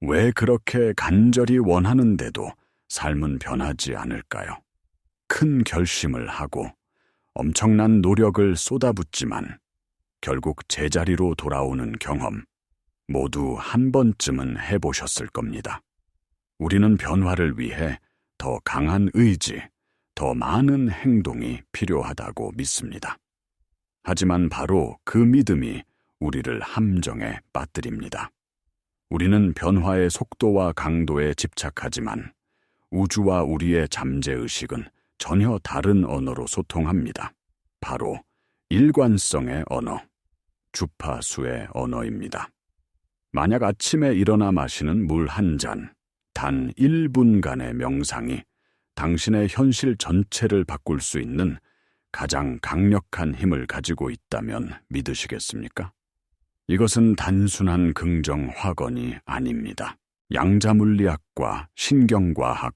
왜 그렇게 간절히 원하는데도 삶은 변하지 않을까요? 큰 결심을 하고 엄청난 노력을 쏟아붓지만 결국 제자리로 돌아오는 경험, 모두 한 번쯤은 해보셨을 겁니다. 우리는 변화를 위해 더 강한 의지, 더 많은 행동이 필요하다고 믿습니다. 하지만 바로 그 믿음이 우리를 함정에 빠뜨립니다. 우리는 변화의 속도와 강도에 집착하지만 우주와 우리의 잠재의식은 전혀 다른 언어로 소통합니다. 바로 일관성의 언어, 주파수의 언어입니다. 만약 아침에 일어나 마시는 물 한 잔, 단 1분간의 명상이 당신의 현실 전체를 바꿀 수 있는 가장 강력한 힘을 가지고 있다면 믿으시겠습니까? 이것은 단순한 긍정 확언이 아닙니다. 양자물리학과 신경과학,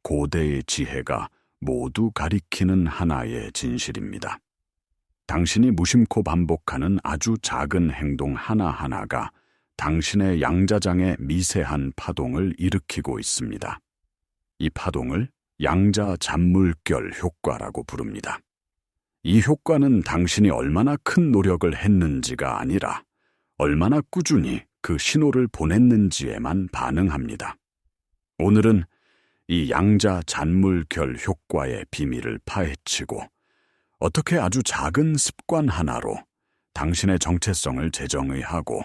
고대의 지혜가 모두 가리키는 하나의 진실입니다. 당신이 무심코 반복하는 아주 작은 행동 하나하나가 당신의 양자장의 미세한 파동을 일으키고 있습니다. 이 파동을 양자 잔물결 효과라고 부릅니다. 이 효과는 당신이 얼마나 큰 노력을 했는지가 아니라 얼마나 꾸준히 그 신호를 보냈는지에만 반응합니다. 오늘은 이 양자 잔물결 효과의 비밀을 파헤치고 어떻게 아주 작은 습관 하나로 당신의 정체성을 재정의하고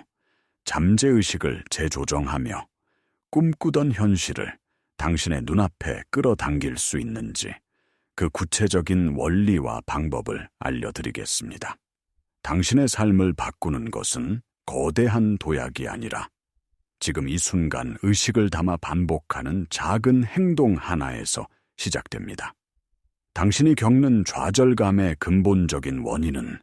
잠재의식을 재조정하며 꿈꾸던 현실을 당신의 눈앞에 끌어당길 수 있는지 그 구체적인 원리와 방법을 알려드리겠습니다. 당신의 삶을 바꾸는 것은 거대한 도약이 아니라 지금 이 순간 의식을 담아 반복하는 작은 행동 하나에서 시작됩니다. 당신이 겪는 좌절감의 근본적인 원인은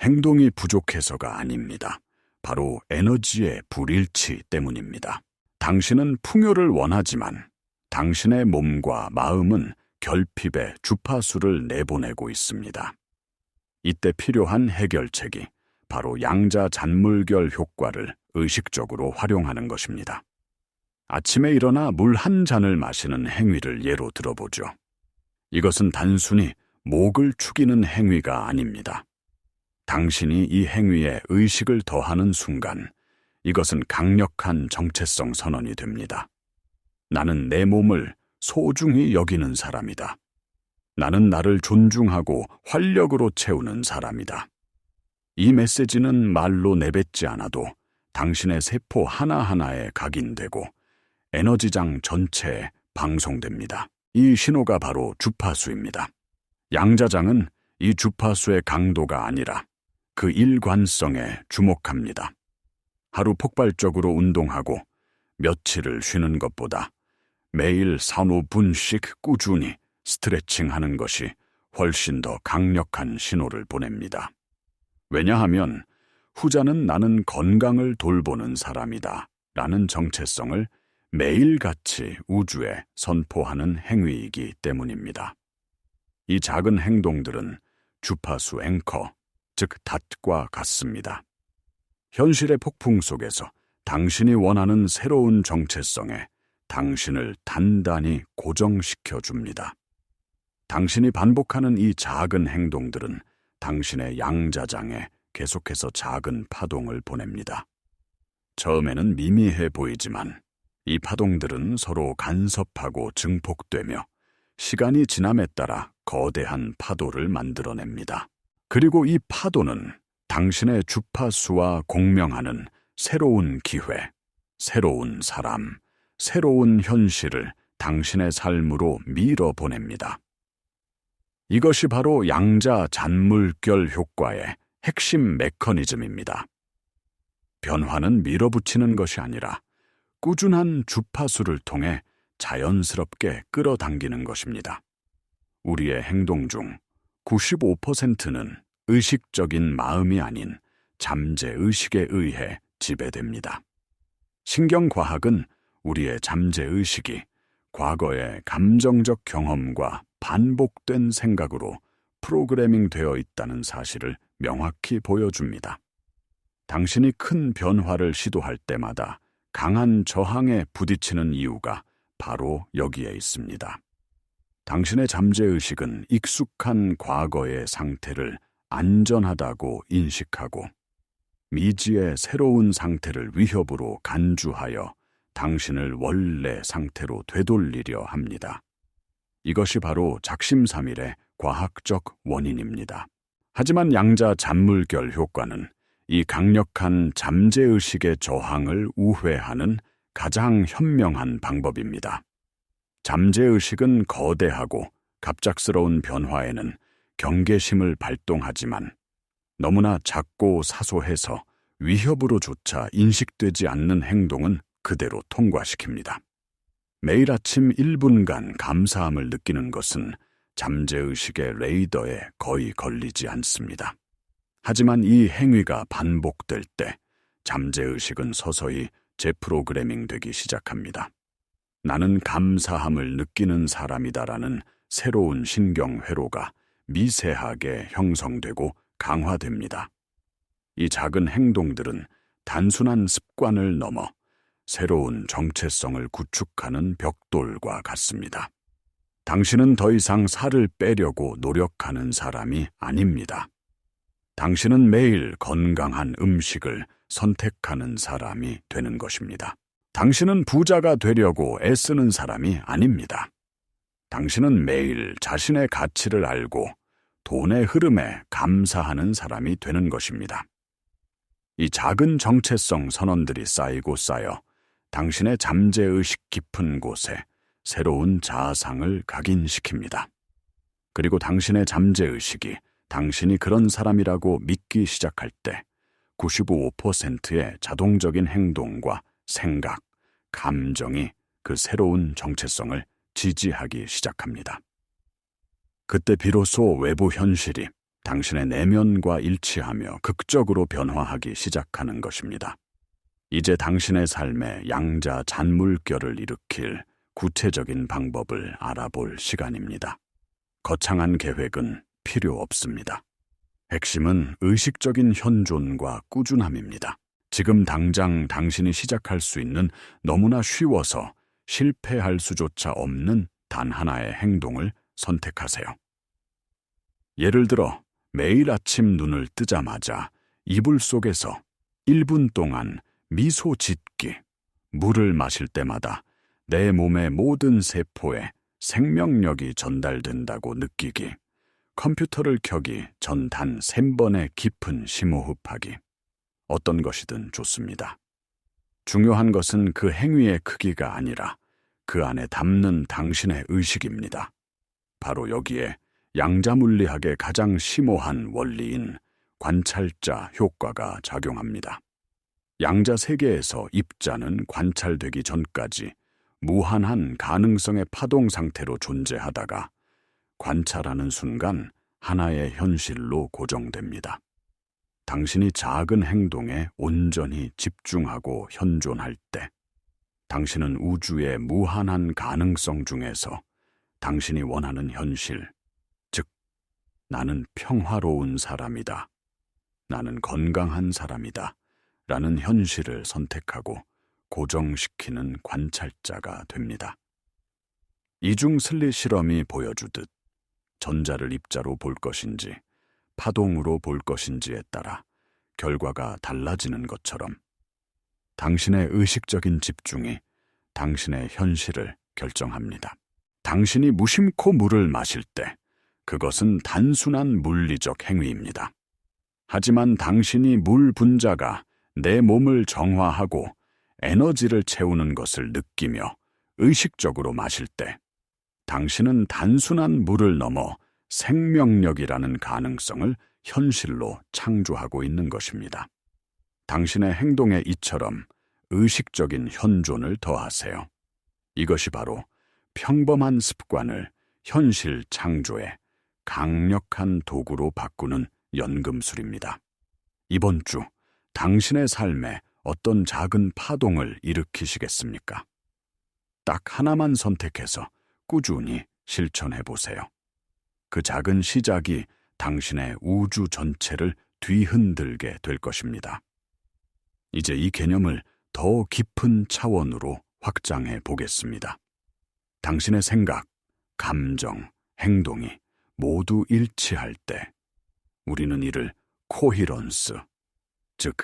행동이 부족해서가 아닙니다. 바로 에너지의 불일치 때문입니다. 당신은 풍요를 원하지만 당신의 몸과 마음은 결핍의 주파수를 내보내고 있습니다. 이때 필요한 해결책이 바로 양자 잔물결 효과를 의식적으로 활용하는 것입니다. 아침에 일어나 물 한 잔을 마시는 행위를 예로 들어보죠. 이것은 단순히 목을 축이는 행위가 아닙니다. 당신이 이 행위에 의식을 더하는 순간 이것은 강력한 정체성 선언이 됩니다. 나는 내 몸을 소중히 여기는 사람이다. 나는 나를 존중하고 활력으로 채우는 사람이다. 이 메시지는 말로 내뱉지 않아도 당신의 세포 하나하나에 각인되고 에너지장 전체에 방송됩니다. 이 신호가 바로 주파수입니다. 양자장은 이 주파수의 강도가 아니라 그 일관성에 주목합니다. 하루 폭발적으로 운동하고 며칠을 쉬는 것보다 매일 4~5분씩 꾸준히 스트레칭하는 것이 훨씬 더 강력한 신호를 보냅니다. 왜냐하면 후자는 나는 건강을 돌보는 사람이다 라는 정체성을 매일같이 우주에 선포하는 행위이기 때문입니다. 이 작은 행동들은 주파수 앵커, 즉 닷과 같습니다. 현실의 폭풍 속에서 당신이 원하는 새로운 정체성에 당신을 단단히 고정시켜 줍니다. 당신이 반복하는 이 작은 행동들은 당신의 양자장에 계속해서 작은 파동을 보냅니다. 처음에는 미미해 보이지만 이 파동들은 서로 간섭하고 증폭되며 시간이 지남에 따라 거대한 파도를 만들어냅니다. 그리고 이 파도는 당신의 주파수와 공명하는 새로운 기회, 새로운 사람, 새로운 현실을 당신의 삶으로 밀어보냅니다. 이것이 바로 양자 잔물결 효과의 핵심 메커니즘입니다. 변화는 밀어붙이는 것이 아니라 꾸준한 주파수를 통해 자연스럽게 끌어당기는 것입니다. 우리의 행동 중 95%는 의식적인 마음이 아닌 잠재의식에 의해 지배됩니다. 신경과학은 우리의 잠재의식이 과거의 감정적 경험과 반복된 생각으로 프로그래밍 되어 있다는 사실을 명확히 보여줍니다. 당신이 큰 변화를 시도할 때마다 강한 저항에 부딪히는 이유가 바로 여기에 있습니다. 당신의 잠재의식은 익숙한 과거의 상태를 안전하다고 인식하고 미지의 새로운 상태를 위협으로 간주하여 당신을 원래 상태로 되돌리려 합니다. 이것이 바로 작심삼일의 과학적 원인입니다. 하지만 양자 잔물결 효과는 이 강력한 잠재의식의 저항을 우회하는 가장 현명한 방법입니다. 잠재의식은 거대하고 갑작스러운 변화에는 경계심을 발동하지만 너무나 작고 사소해서 위협으로조차 인식되지 않는 행동은 그대로 통과시킵니다. 매일 아침 1분간 감사함을 느끼는 것은 잠재의식의 레이더에 거의 걸리지 않습니다. 하지만 이 행위가 반복될 때 잠재의식은 서서히 재프로그래밍 되기 시작합니다. 나는 감사함을 느끼는 사람이다라는 새로운 신경회로가 미세하게 형성되고 강화됩니다. 이 작은 행동들은 단순한 습관을 넘어 새로운 정체성을 구축하는 벽돌과 같습니다. 당신은 더 이상 살을 빼려고 노력하는 사람이 아닙니다. 당신은 매일 건강한 음식을 선택하는 사람이 되는 것입니다. 당신은 부자가 되려고 애쓰는 사람이 아닙니다. 당신은 매일 자신의 가치를 알고 돈의 흐름에 감사하는 사람이 되는 것입니다. 이 작은 정체성 선언들이 쌓이고 쌓여 당신의 잠재의식 깊은 곳에 새로운 자아상을 각인시킵니다. 그리고 당신의 잠재의식이 당신이 그런 사람이라고 믿기 시작할 때 95%의 자동적인 행동과 생각, 감정이 그 새로운 정체성을 지지하기 시작합니다. 그때 비로소 외부 현실이 당신의 내면과 일치하며 극적으로 변화하기 시작하는 것입니다. 이제 당신의 삶에 양자 잔물결을 일으킬 구체적인 방법을 알아볼 시간입니다. 거창한 계획은 필요 없습니다. 핵심은 의식적인 현존과 꾸준함입니다. 지금 당장 당신이 시작할 수 있는 너무나 쉬워서 실패할 수조차 없는 단 하나의 행동을 선택하세요. 예를 들어 매일 아침 눈을 뜨자마자 이불 속에서 1분 동안 미소 짓기, 물을 마실 때마다 내 몸의 모든 세포에 생명력이 전달된다고 느끼기, 컴퓨터를 켜기 전 단 3번의 깊은 심호흡하기, 어떤 것이든 좋습니다. 중요한 것은 그 행위의 크기가 아니라 그 안에 담는 당신의 의식입니다. 바로 여기에 양자물리학의 가장 심오한 원리인 관찰자 효과가 작용합니다. 양자 세계에서 입자는 관찰되기 전까지 무한한 가능성의 파동 상태로 존재하다가 관찰하는 순간 하나의 현실로 고정됩니다. 당신이 작은 행동에 온전히 집중하고 현존할 때 당신은 우주의 무한한 가능성 중에서 당신이 원하는 현실, 즉 나는 평화로운 사람이다, 나는 건강한 사람이다 라는 현실을 선택하고 고정시키는 관찰자가 됩니다. 이중 슬릿 실험이 보여주듯 전자를 입자로 볼 것인지 파동으로 볼 것인지에 따라 결과가 달라지는 것처럼 당신의 의식적인 집중이 당신의 현실을 결정합니다. 당신이 무심코 물을 마실 때 그것은 단순한 물리적 행위입니다. 하지만 당신이 물 분자가 내 몸을 정화하고 에너지를 채우는 것을 느끼며 의식적으로 마실 때 당신은 단순한 물을 넘어 생명력이라는 가능성을 현실로 창조하고 있는 것입니다. 당신의 행동에 이처럼 의식적인 현존을 더하세요. 이것이 바로 평범한 습관을 현실 창조의 강력한 도구로 바꾸는 연금술입니다. 이번 주 당신의 삶에 어떤 작은 파동을 일으키시겠습니까? 딱 하나만 선택해서 꾸준히 실천해 보세요. 그 작은 시작이 당신의 우주 전체를 뒤흔들게 될 것입니다. 이제 이 개념을 더 깊은 차원으로 확장해 보겠습니다. 당신의 생각, 감정, 행동이 모두 일치할 때 우리는 이를 코히런스, 즉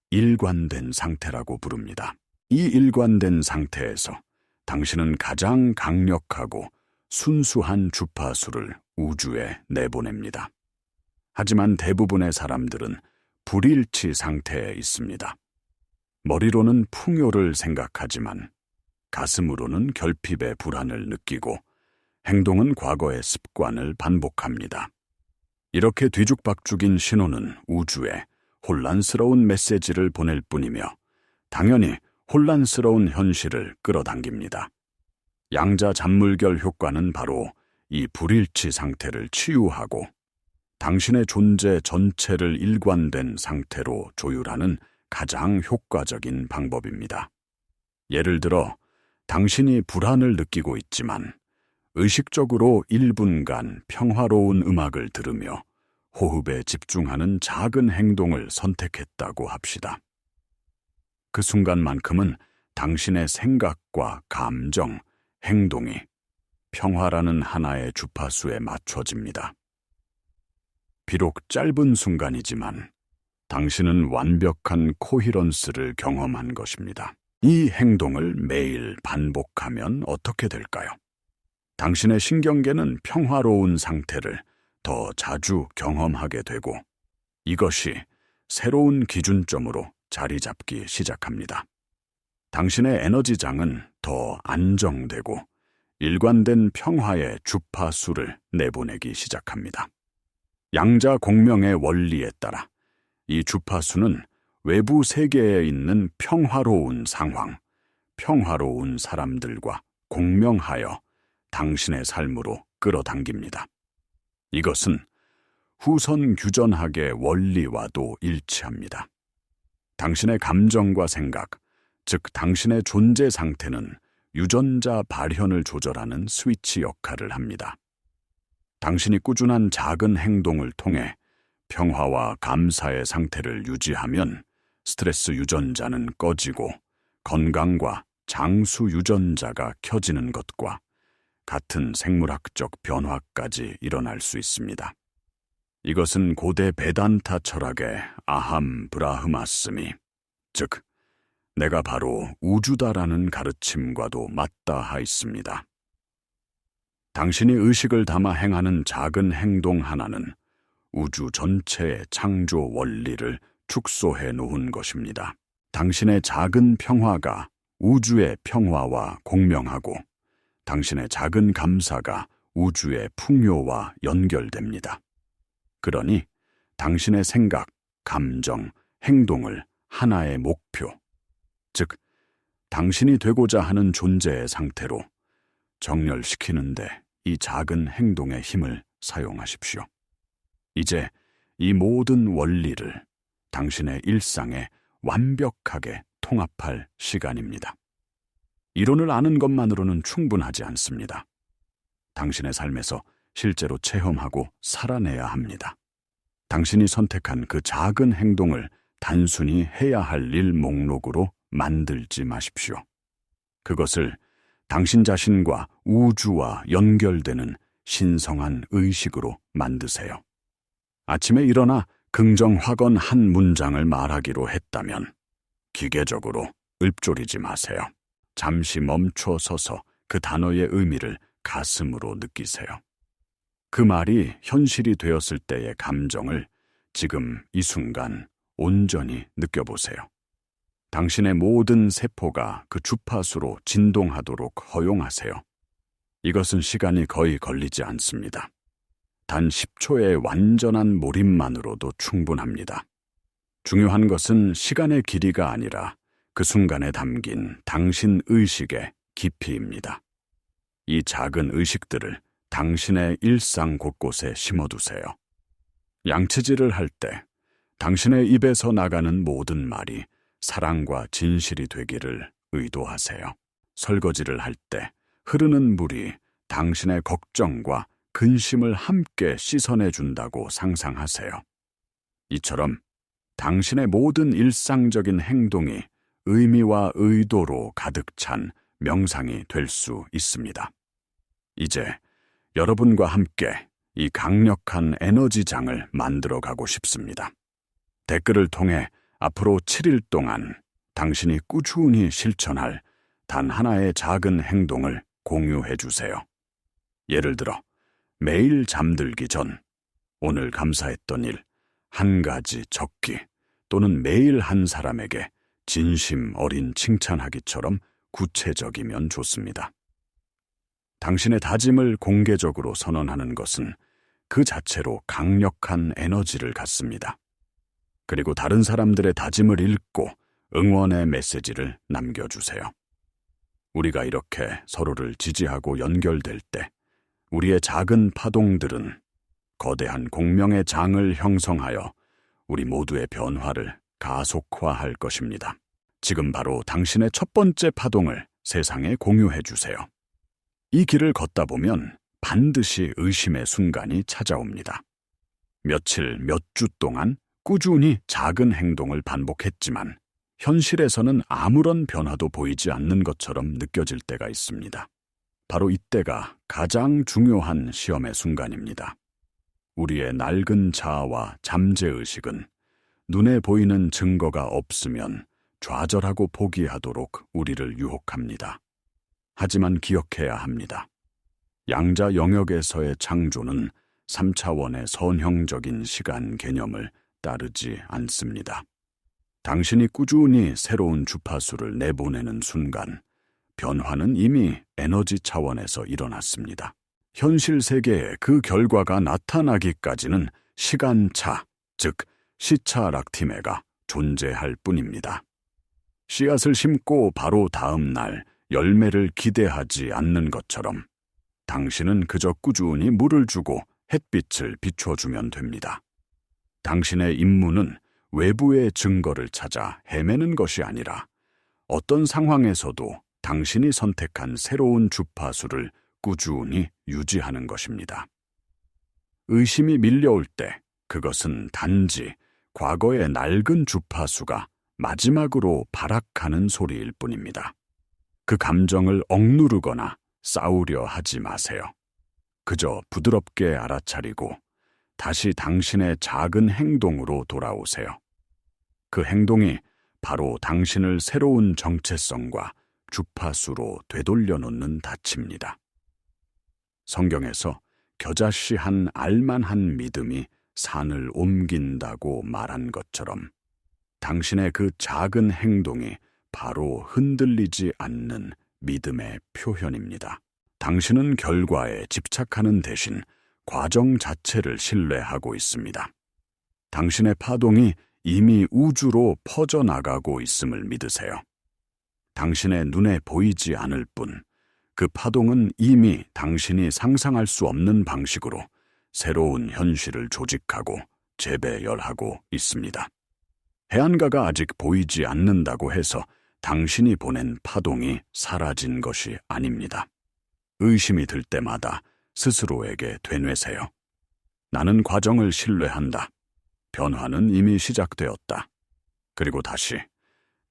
일관된 상태라고 부릅니다. 이 일관된 상태에서 당신은 가장 강력하고 순수한 주파수를 우주에 내보냅니다. 하지만 대부분의 사람들은 불일치 상태에 있습니다. 머리로는 풍요를 생각하지만 가슴으로는 결핍의 불안을 느끼고 행동은 과거의 습관을 반복합니다. 이렇게 뒤죽박죽인 신호는 우주에 혼란스러운 메시지를 보낼 뿐이며 당연히 혼란스러운 현실을 끌어당깁니다. 양자잔물결 효과는 바로 이 불일치 상태를 치유하고 당신의 존재 전체를 일관된 상태로 조율하는 가장 효과적인 방법입니다. 예를 들어 당신이 불안을 느끼고 있지만 의식적으로 1분간 평화로운 음악을 들으며 호흡에 집중하는 작은 행동을 선택했다고 합시다. 그 순간만큼은 당신의 생각과 감정, 행동이 평화라는 하나의 주파수에 맞춰집니다. 비록 짧은 순간이지만 당신은 완벽한 코히런스를 경험한 것입니다. 이 행동을 매일 반복하면 어떻게 될까요? 당신의 신경계는 평화로운 상태를 더 자주 경험하게 되고 이것이 새로운 기준점으로 자리 잡기 시작합니다. 당신의 에너지장은 더 안정되고 일관된 평화의 주파수를 내보내기 시작합니다. 양자 공명의 원리에 따라 이 주파수는 외부 세계에 있는 평화로운 상황, 평화로운 사람들과 공명하여 당신의 삶으로 끌어당깁니다. 이것은 후선 규전학의 원리와도 일치합니다. 당신의 감정과 생각, 즉 당신의 존재 상태는 유전자 발현을 조절하는 스위치 역할을 합니다. 당신이 꾸준한 작은 행동을 통해 평화와 감사의 상태를 유지하면 스트레스 유전자는 꺼지고 건강과 장수 유전자가 켜지는 것과 같은 생물학적 변화까지 일어날 수 있습니다. 이것은 고대 베단타 철학의 아함 브라흐마스미, 즉 내가 바로 우주다라는 가르침과도 맞닿아 있습니다. 당신이 의식을 담아 행하는 작은 행동 하나는 우주 전체의 창조 원리를 축소해 놓은 것입니다. 당신의 작은 평화가 우주의 평화와 공명하고 당신의 작은 감사가 우주의 풍요와 연결됩니다. 그러니 당신의 생각, 감정, 행동을 하나의 목표, 즉 당신이 되고자 하는 존재의 상태로 정렬시키는데 이 작은 행동의 힘을 사용하십시오. 이제 이 모든 원리를 당신의 일상에 완벽하게 통합할 시간입니다. 이론을 아는 것만으로는 충분하지 않습니다. 당신의 삶에서 실제로 체험하고 살아내야 합니다. 당신이 선택한 그 작은 행동을 단순히 해야 할 일 목록으로 만들지 마십시오. 그것을 당신 자신과 우주와 연결되는 신성한 의식으로 만드세요. 아침에 일어나 긍정 확언 한 문장을 말하기로 했다면 기계적으로 읊조리지 마세요. 잠시 멈춰 서서 그 단어의 의미를 가슴으로 느끼세요. 그 말이 현실이 되었을 때의 감정을 지금 이 순간 온전히 느껴보세요. 당신의 모든 세포가 그 주파수로 진동하도록 허용하세요. 이것은 시간이 거의 걸리지 않습니다. 단 10초의 완전한 몰입만으로도 충분합니다. 중요한 것은 시간의 길이가 아니라 그 순간에 담긴 당신 의식의 깊이입니다. 이 작은 의식들을 당신의 일상 곳곳에 심어두세요. 양치질을 할 때 당신의 입에서 나가는 모든 말이 사랑과 진실이 되기를 의도하세요. 설거지를 할 때 흐르는 물이 당신의 걱정과 근심을 함께 씻어내준다고 상상하세요. 이처럼 당신의 모든 일상적인 행동이 의미와 의도로 가득 찬 명상이 될 수 있습니다. 이제 여러분과 함께 이 강력한 에너지장을 만들어 가고 싶습니다. 댓글을 통해 앞으로 7일 동안 당신이 꾸준히 실천할 단 하나의 작은 행동을 공유해 주세요. 예를 들어 매일 잠들기 전 오늘 감사했던 일 한 가지 적기, 또는 매일 한 사람에게 진심 어린 칭찬하기처럼 구체적이면 좋습니다. 당신의 다짐을 공개적으로 선언하는 것은 그 자체로 강력한 에너지를 갖습니다. 그리고 다른 사람들의 다짐을 읽고 응원의 메시지를 남겨주세요. 우리가 이렇게 서로를 지지하고 연결될 때 우리의 작은 파동들은 거대한 공명의 장을 형성하여 우리 모두의 변화를 가속화할 것입니다. 지금 바로 당신의 첫 번째 파동을 세상에 공유해 주세요. 이 길을 걷다 보면 반드시 의심의 순간이 찾아옵니다. 며칠, 몇 주 동안 꾸준히 작은 행동을 반복했지만 현실에서는 아무런 변화도 보이지 않는 것처럼 느껴질 때가 있습니다. 바로 이때가 가장 중요한 시험의 순간입니다. 우리의 낡은 자아와 잠재의식은 눈에 보이는 증거가 없으면 좌절하고 포기하도록 우리를 유혹합니다. 하지만 기억해야 합니다. 양자 영역에서의 창조는 3차원의 선형적인 시간 개념을 따르지 않습니다. 당신이 꾸준히 새로운 주파수를 내보내는 순간, 변화는 이미 에너지 차원에서 일어났습니다. 현실 세계에 그 결과가 나타나기까지는 시간차, 즉 시차락티메가 존재할 뿐입니다. 씨앗을 심고 바로 다음 날 열매를 기대하지 않는 것처럼 당신은 그저 꾸준히 물을 주고 햇빛을 비춰주면 됩니다. 당신의 임무는 외부의 증거를 찾아 헤매는 것이 아니라 어떤 상황에서도 당신이 선택한 새로운 주파수를 꾸준히 유지하는 것입니다. 의심이 밀려올 때 그것은 단지 과거의 낡은 주파수가 마지막으로 발악하는 소리일 뿐입니다. 그 감정을 억누르거나 싸우려 하지 마세요. 그저 부드럽게 알아차리고 다시 당신의 작은 행동으로 돌아오세요. 그 행동이 바로 당신을 새로운 정체성과 주파수로 되돌려 놓는 닻입니다. 성경에서 겨자씨 한 알만한 믿음이 산을 옮긴다고 말한 것처럼 당신의 그 작은 행동이 바로 흔들리지 않는 믿음의 표현입니다. 당신은 결과에 집착하는 대신 과정 자체를 신뢰하고 있습니다. 당신의 파동이 이미 우주로 퍼져나가고 있음을 믿으세요. 당신의 눈에 보이지 않을 뿐, 그 파동은 이미 당신이 상상할 수 없는 방식으로 새로운 현실을 조직하고 재배열하고 있습니다. 해안가가 아직 보이지 않는다고 해서 당신이 보낸 파동이 사라진 것이 아닙니다. 의심이 들 때마다 스스로에게 되뇌세요. 나는 과정을 신뢰한다. 변화는 이미 시작되었다. 그리고 다시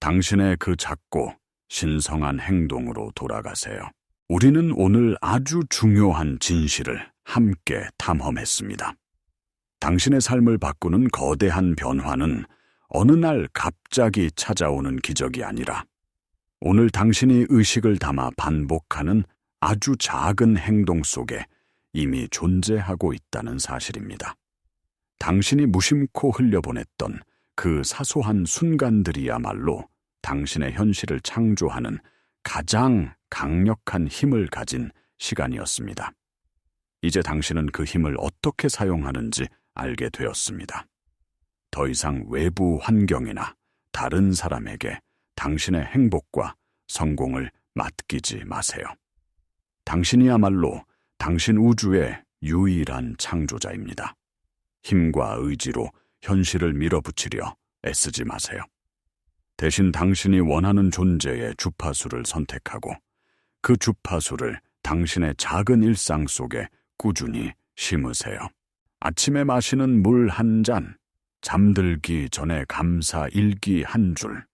당신의 그 작고 신성한 행동으로 돌아가세요. 우리는 오늘 아주 중요한 진실을 함께 탐험했습니다. 당신의 삶을 바꾸는 거대한 변화는 어느 날 갑자기 찾아오는 기적이 아니라 오늘 당신이 의식을 담아 반복하는 아주 작은 행동 속에 이미 존재하고 있다는 사실입니다. 당신이 무심코 흘려보냈던 그 사소한 순간들이야말로 당신의 현실을 창조하는 가장 강력한 힘을 가진 시간이었습니다. 이제 당신은 그 힘을 어떻게 사용하는지 알게 되었습니다. 더 이상 외부 환경이나 다른 사람에게 당신의 행복과 성공을 맡기지 마세요. 당신이야말로 당신 우주의 유일한 창조자입니다. 힘과 의지로 현실을 밀어붙이려 애쓰지 마세요. 대신 당신이 원하는 존재의 주파수를 선택하고 그 주파수를 당신의 작은 일상 속에 꾸준히 심으세요. 아침에 마시는 물 한 잔, 잠들기 전에 감사 일기 한 줄,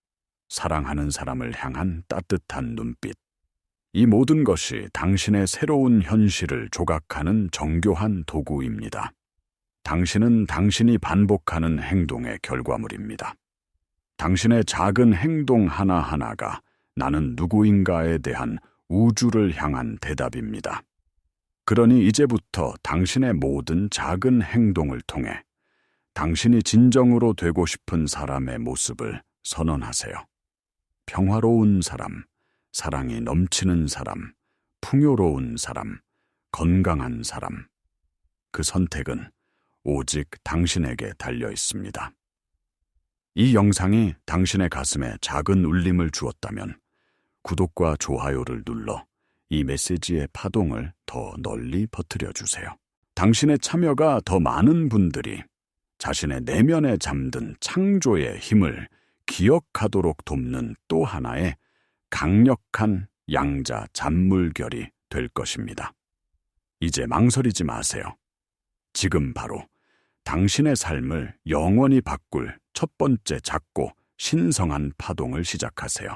사랑하는 사람을 향한 따뜻한 눈빛. 이 모든 것이 당신의 새로운 현실을 조각하는 정교한 도구입니다. 당신은 당신이 반복하는 행동의 결과물입니다. 당신의 작은 행동 하나하나가 나는 누구인가에 대한 우주를 향한 대답입니다. 그러니 이제부터 당신의 모든 작은 행동을 통해 당신이 진정으로 되고 싶은 사람의 모습을 선언하세요. 평화로운 사람, 사랑이 넘치는 사람, 풍요로운 사람, 건강한 사람. 그 선택은 오직 당신에게 달려 있습니다. 이 영상이 당신의 가슴에 작은 울림을 주었다면 구독과 좋아요를 눌러 이 메시지의 파동을 더 널리 퍼뜨려 주세요. 당신의 참여가 더 많은 분들이 자신의 내면에 잠든 창조의 힘을 기억하도록 돕는 또 하나의 강력한 양자 잔물결이 될 것입니다. 이제 망설이지 마세요. 지금 바로 당신의 삶을 영원히 바꿀 첫 번째 작고 신성한 파동을 시작하세요.